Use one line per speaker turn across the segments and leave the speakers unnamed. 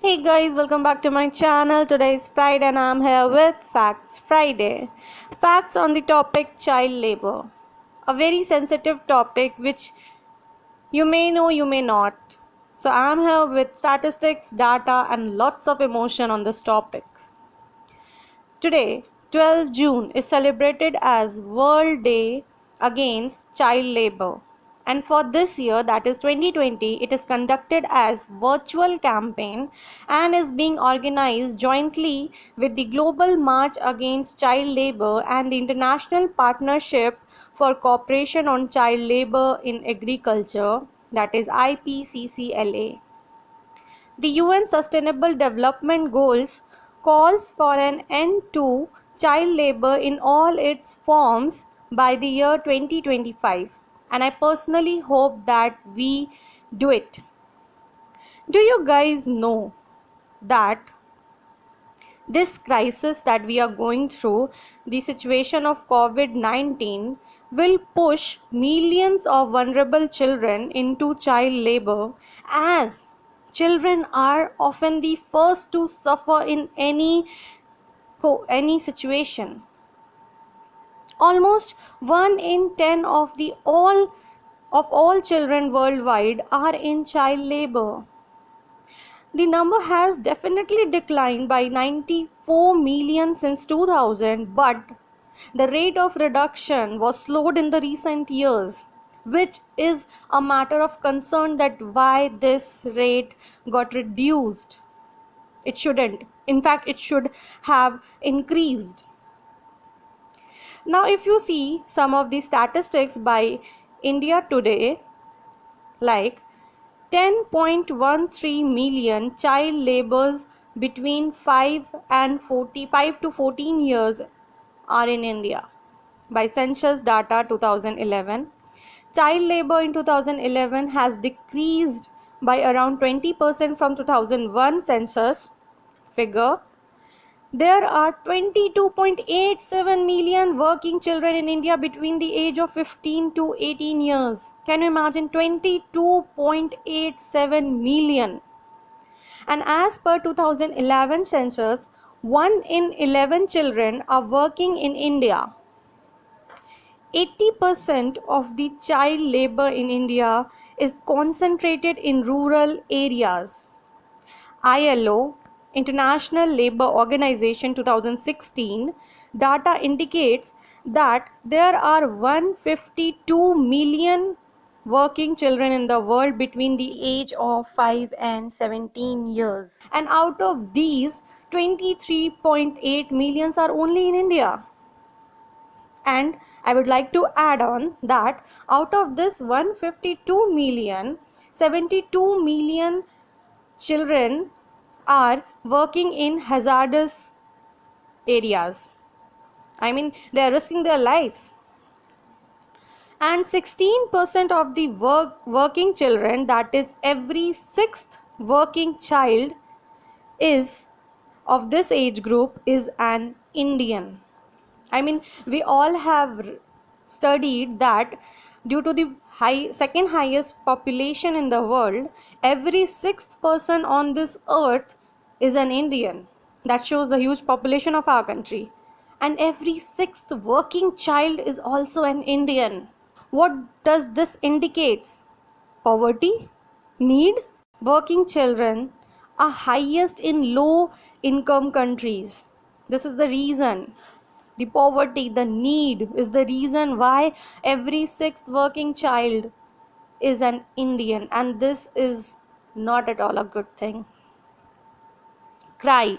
Hey guys, welcome back to my channel. Today is Friday and I'm here with Facts Friday. Facts on the topic child labor. A very sensitive topic which you may know, you may not. So I'm here with statistics, data and lots of emotion on this topic. Today, 12 June is celebrated as World Day Against Child Labor. And for this year, that is 2020, it is conducted as virtual campaign and is being organized jointly with the Global March Against Child Labor and the International Partnership for Cooperation on Child Labor in Agriculture, that is IPCCLA. The UN Sustainable Development Goals calls for an end to child labor in all its forms by the year 2025, and I personally hope that we do it. Do you guys know that this crisis that we are going through, the situation of COVID-19, will push millions of vulnerable children into child labor, as children are often the first to suffer in any situation. Almost 1 in 10 of all children worldwide are in child labor. The number has definitely declined by 94 million since 2000, but the rate of reduction was slowed in the recent years, which is a matter of concern that why this rate got reduced. It shouldn't. In fact, it should have increased. Now, if you see some of the statistics by India Today, like 10.13 million child laborers between 5 to 14 years are in India by census data 2011. Child labor in 2011 has decreased by around 20% from 2001 census figure. There are 22.87 million working children in India between the age of 15 to 18 years. Can you imagine? 22.87 million. And as per 2011 census, 1 in 11 children are working in India. 80% of the child labor in India is concentrated in rural areas. ILO, International Labour Organization 2016 data indicates that there are 152 million working children in the world between the age of 5 and 17 years. And out of these, 23.8 millions are only in India. And I would like to add on that out of this 152 million, 72 million children are working in hazardous areas. I mean, they are risking their lives. And 16% of the working children, that is every sixth working child is of this age group, is an Indian. I mean, we all have studied that due to the second highest population in the world, every sixth person on this earth is an Indian. That shows the huge population of our country. And every sixth working child is also an Indian. What does this indicate? Poverty? Need? Working children are highest in low income countries. This is the reason. The poverty, the need is the reason why every sixth working child is an Indian, and this is not at all a good thing. CRY,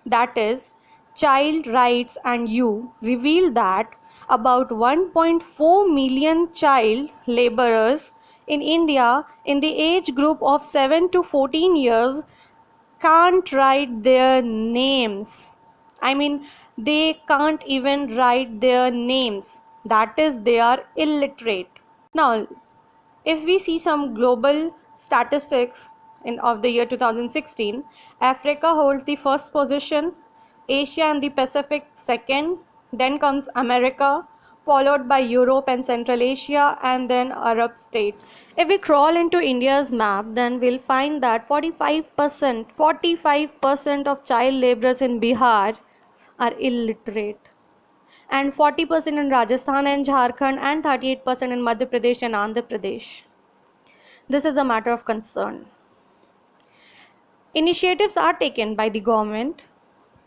that is Child Rights and You, revealed that about 1.4 million child laborers in India in the age group of 7 to 14 years can't write their names. I mean, they can't even write their names. That is, they are illiterate. Now, if we see some global statistics of the year 2016, Africa holds the first position, Asia and the Pacific second, then comes America, followed by Europe and Central Asia, and then Arab states. If we crawl into India's map, then we'll find that 45% of child laborers in Bihar are illiterate, and 40% in Rajasthan and Jharkhand, and 38% in Madhya Pradesh and Andhra Pradesh. This is a matter of concern. Initiatives are taken by the government,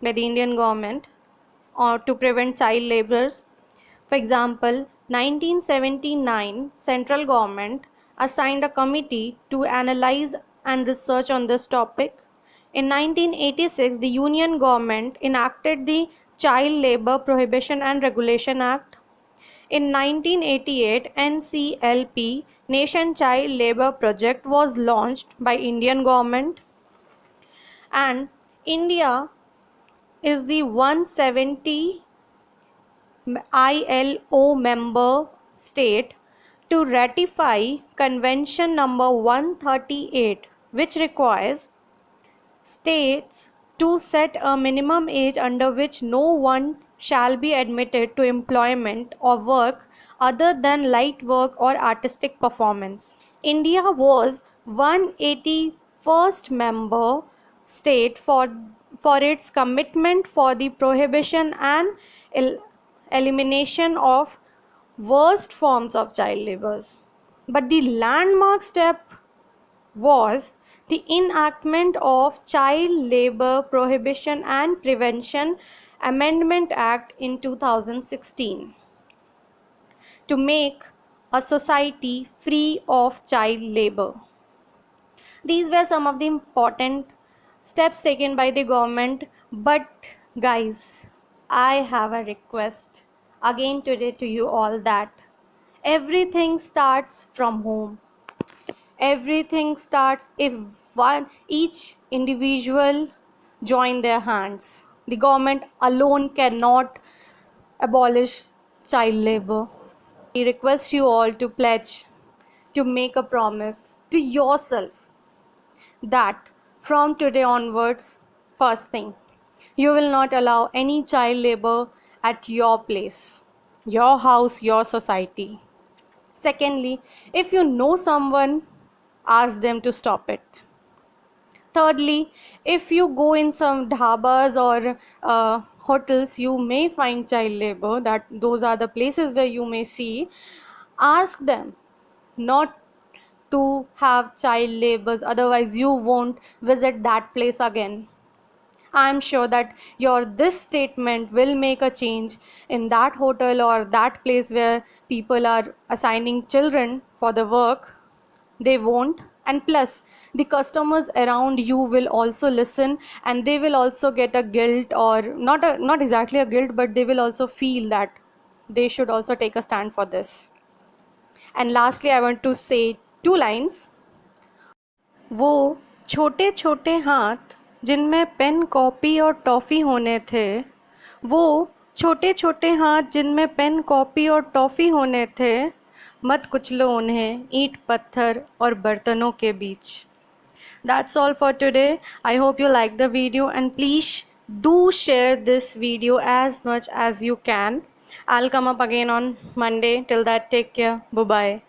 by the Indian government, to prevent child laborers. For example, 1979 central government assigned a committee to analyze and research on this topic. In 1986, the Union government enacted the Child Labor Prohibition and Regulation Act. In 1988, NCLP, Nation Child Labor Project, was launched by Indian government, and India is the 170 ILO member state to ratify Convention number 138, which requires states to set a minimum age under which no one shall be admitted to employment or work other than light work or artistic performance. India was 181st member state for its commitment for the prohibition and elimination of worst forms of child labors. But the landmark step was the enactment of Child Labor Prohibition and Prevention Amendment Act in 2016 to make a society free of child labor. These were some of the important steps taken by the government, but guys, I have a request again today to you all, that everything starts from home. Everything starts if each individual join their hands. The government alone cannot abolish child labor. I request you all to pledge, to make a promise to yourself that from today onwards, first thing, you will not allow any child labor at your place, your house, your society. Secondly, if you know someone, ask them to stop it. Thirdly, if you go in some dhabas or hotels, you may find child labor, that those are the places where you may see. Ask them not to have child labors, otherwise you won't visit that place again. I am sure that this statement will make a change in that hotel or that place where people are assigning children for the work. They won't, and plus the customers around you will also listen, and they will also get a guilt, or not exactly a guilt, but they will also feel that they should also take a stand for this. And lastly, I want to say 2 lines. वो छोटे छोटे हाथ जिनमें pen, copy और toffee होने थे, वो छोटे छोटे हाथ जिनमें पेन, कॉपी और टॉफ़ी होने थे, मत कुचलो उन्हें ईंट, पत्थर और बर्तनों के बीच. That's all for today. I hope you like the video, and please do share this video as much as you can. I'll come up again on Monday. Till that, take care. Bye-bye.